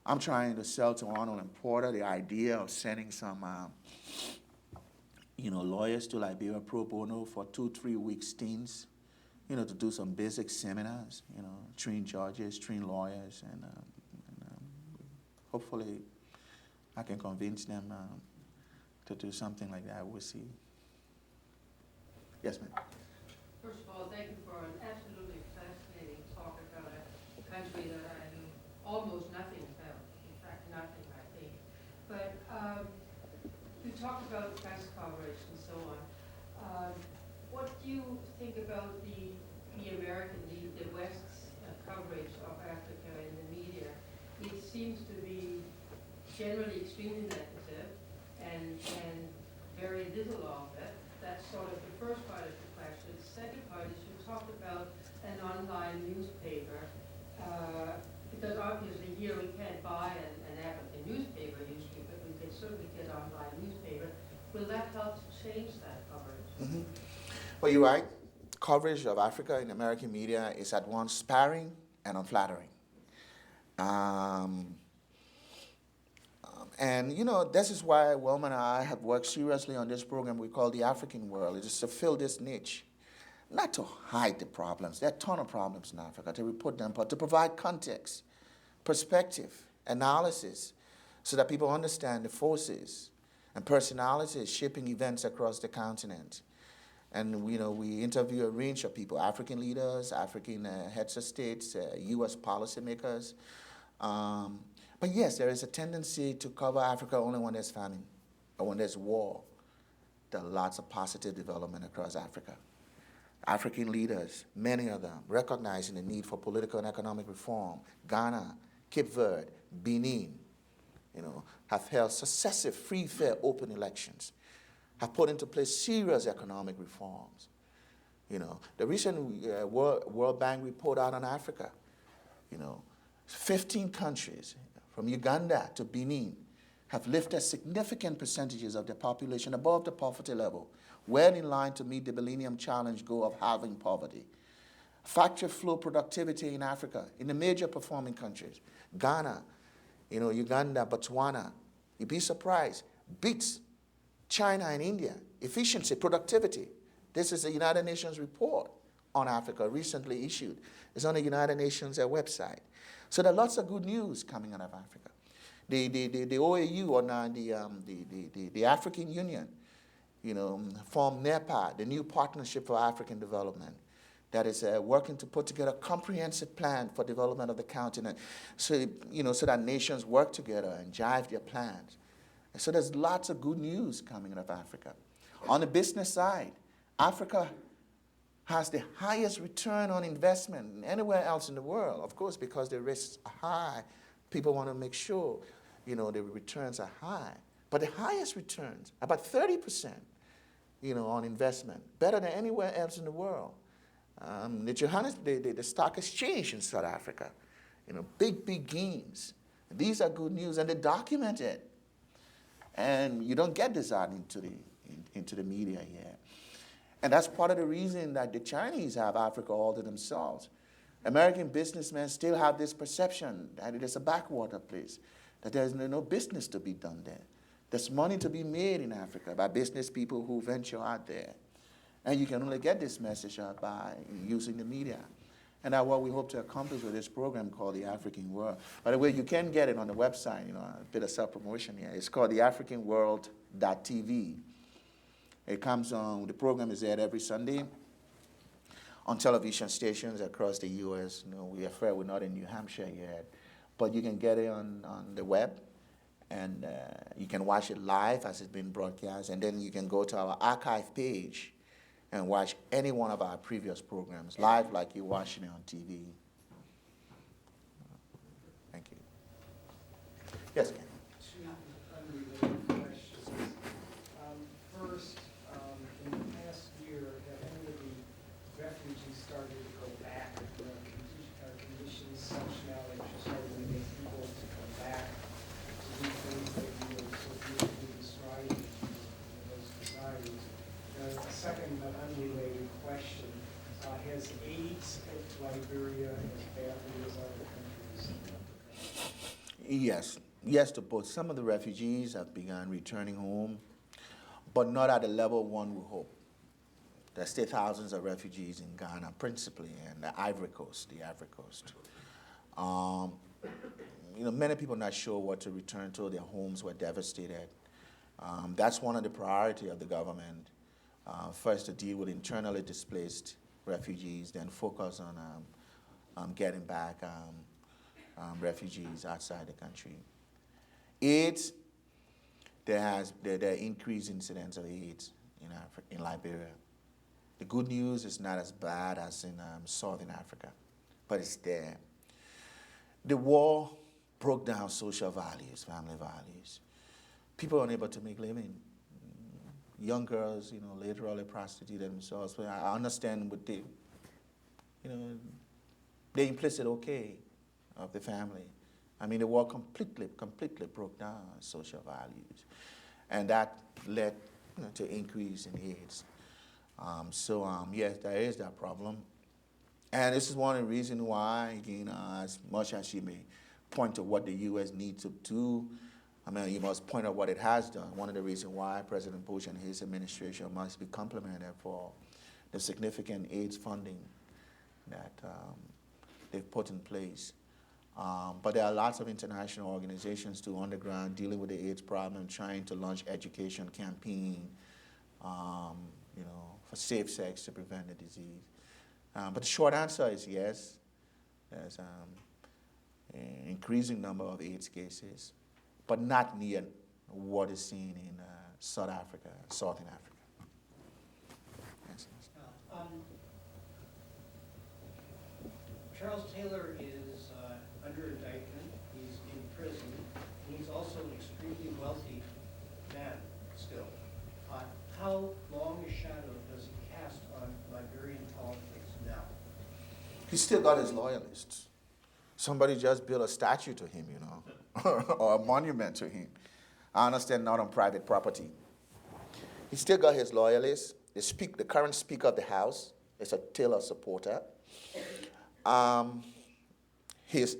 I'm trying to sell to Arnold and Porter the idea of sending some lawyers to Liberia pro bono for 2-3 week stints, to do some basic seminars, train judges, train lawyers, and hopefully I can convince them to do something like that. We'll see. Yes, ma'am. First of all, thank you for an absolutely fascinating talk about a country that I knew almost nothing about. In fact, nothing, I think. But you talked about press coverage and so on. What do you think about the West's coverage of Africa in the media? It seems to be generally extremely negative and very little of it. That's sort of the first part of the question. The second part is you talked about an online newspaper, because obviously here we can't buy an African newspaper usually, but we can certainly get online newspaper. Will that help to change that coverage? Mm-hmm. Well, you're right. Coverage of Africa in American media is at once sparing and unflattering. This is why Wilma and I have worked seriously on this program we call The African World. It is to fill this niche, not to hide the problems. There are a ton of problems in Africa, to report them, but to provide context, perspective, analysis, so that people understand the forces and personalities shaping events across the continent. And we interview a range of people, African leaders, African heads of states, U.S. policymakers. But yes, there is a tendency to cover Africa only when there's famine or when there's war. There are lots of positive development across Africa. African leaders, many of them, recognizing the need for political and economic reform. Ghana, Cape Verde, Benin, have held successive free, fair, open elections, have put into place serious economic reforms. The recent World Bank report out on Africa, 15 countries, from Uganda to Benin, have lifted significant percentages of their population above the poverty level, well in line to meet the Millennium Challenge goal of halving poverty. Factory floor productivity in Africa, in the major performing countries, Ghana, Uganda, Botswana, you'd be surprised, beats China and India. Efficiency, productivity. This is the United Nations report on Africa, recently issued. It's on the United Nations website. So there are lots of good news coming out of Africa. The OAU, or now the African Union, formed NEPA, the New Partnership for African Development, that is working to put together a comprehensive plan for development of the continent, so that nations work together and jive their plans. And so there's lots of good news coming out of Africa. On the business side, Africa has the highest return on investment than anywhere else in the world. Of course, because the risks are high, people want to make sure, the returns are high. But the highest returns, about 30%, on investment, better than anywhere else in the world. The stock exchange in South Africa, big gains. These are good news, and they document it. And you don't get this out into the media yet. And that's part of the reason that the Chinese have Africa all to themselves. American businessmen still have this perception that it is a backwater place, that there's no business to be done there. There's money to be made in Africa by business people who venture out there. And you can only get this message out by using the media. And that's what we hope to accomplish with this program called The African World. By the way, you can get it on the website, a bit of self-promotion here. It's called theafricanworld.tv. It comes on, the program is aired every Sunday on television stations across the U.S. We're afraid we're not in New Hampshire yet, but you can get it on the web, and you can watch it live as it's been broadcast, and then you can go to our archive page and watch any one of our previous programs live like you're watching it on TV. Thank you. Yes, Ken? Two unrelated questions. First, in the past year, have any of the refugees started to go back? Are conditions such now that you're starting to make people to come back to do things that you were so beautifully describing, those desires? A second but unrelated question. Has AIDS hit Liberia as badly as other countries? Yes to both. Some of the refugees have begun returning home, but not at the level one would hope. There are still thousands of refugees in Ghana, principally, and the Ivory Coast. Many people are not sure what to return to. Their homes were devastated. That's one of the priorities of the government. First, to deal with internally displaced refugees, then focus on getting back refugees outside the country. AIDS, there are increased incidents of AIDS in Liberia. The good news is not as bad as in Southern Africa, but it's there. The war broke down social values, family values. People are unable to make living. Young girls, literally prostitute themselves. But I understand what the implicit okay of the family. I mean, the war completely broke down social values. And that led to increase in AIDS. Yes, there is that problem. And this is one of the reasons why, as much as you may point to what the U.S. needs to do, you must point out what it has done. One of the reasons why President Bush and his administration must be complimented for the significant AIDS funding that they've put in place. But there are lots of international organizations too on the ground dealing with the AIDS problem, trying to launch education campaign, for safe sex to prevent the disease. But the short answer is yes. There's an increasing number of AIDS cases, but not near what is seen in Southern Africa. Yes. Charles Taylor is under indictment. He's in prison. And he's also an extremely wealthy man still. How long a shadow does he cast on Liberian politics now? He's still got his loyalists. Somebody just built a statue to him, or a monument to him. I understand, not on private property. He's still got his loyalists. The current Speaker of the House is a Taylor supporter. His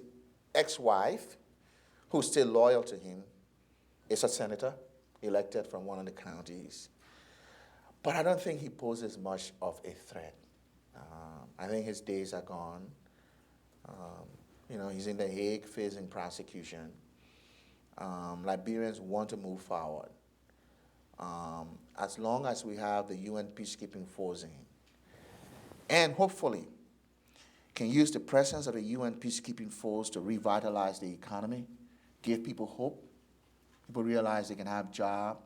ex-wife, who's still loyal to him, is a senator elected from one of the counties. But I don't think he poses much of a threat. I think his days are gone. He's in The Hague facing prosecution. Liberians want to move forward. As long as we have the UN peacekeeping force in, and hopefully can use the presence of the UN peacekeeping force to revitalize the economy, give people hope. People realize they can have jobs,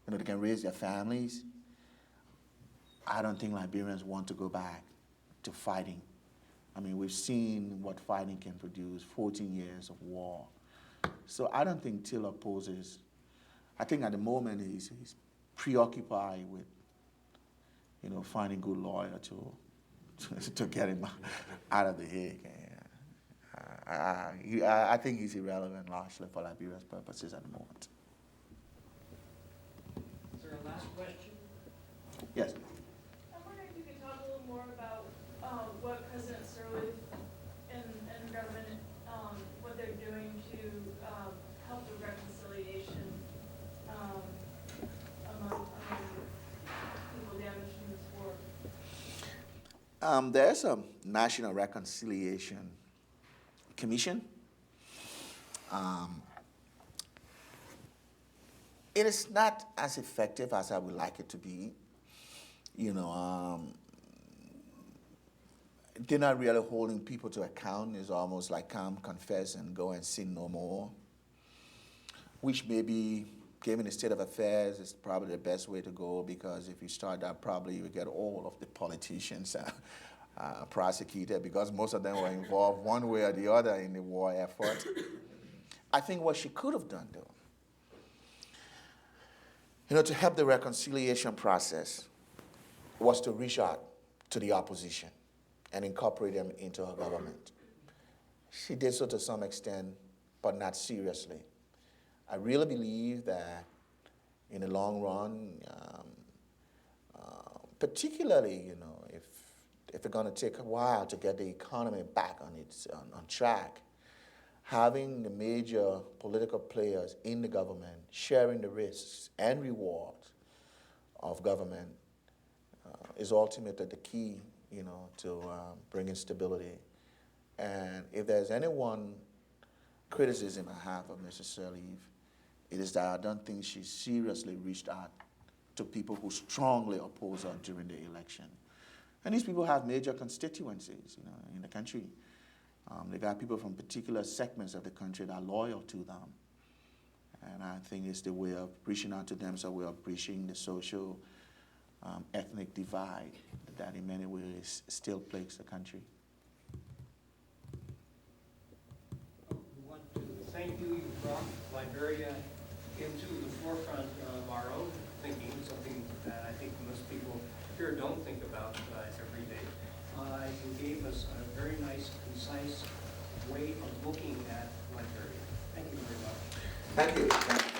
they can raise their families. I don't think Liberians want to go back to fighting. I mean, we've seen what fighting can produce, 14 years of war. So I don't think Till opposes. I think at the moment he's preoccupied with, finding good lawyer to get him out of the Hague. I think he's irrelevant largely for Liberia's purposes at the moment. Is there a last question? Yes. I'm wondering if you could talk a little more about what President Sirleaf and the government, what they're doing to help the reconciliation among people damaged in this war. There's a National Reconciliation Commission. It is not as effective as I would like it to be. They're not really holding people to account. It's almost like come, confess, and go and sin no more, which maybe, given the state of affairs, is probably the best way to go, because if you start that, probably you get all of the politicians prosecuted, because most of them were involved one way or the other in the war effort. I think what she could have done, though, to help the reconciliation process, was to reach out to the opposition and incorporate them into her government. She did so to some extent, but not seriously. I really believe that in the long run, particularly, if it's going to take a while to get the economy back on track, having the major political players in the government sharing the risks and rewards of government is ultimately the key, to bringing stability. And if there's any one criticism I have of Mrs. Sirleaf, it is that I don't think she seriously reached out to people who strongly oppose her during the election. And these people have major constituencies, in the country. They got people from particular segments of the country that are loyal to them. And I think it's the way of reaching out to them, so we're bridging the social, ethnic divide that in many ways still plagues the country. We want to thank you. You brought Liberia into the forefront of our own thinking, something that I think most people here don't think about every day. You gave us a very nice, concise way of looking at Liberia. Thank you very much. Thank you.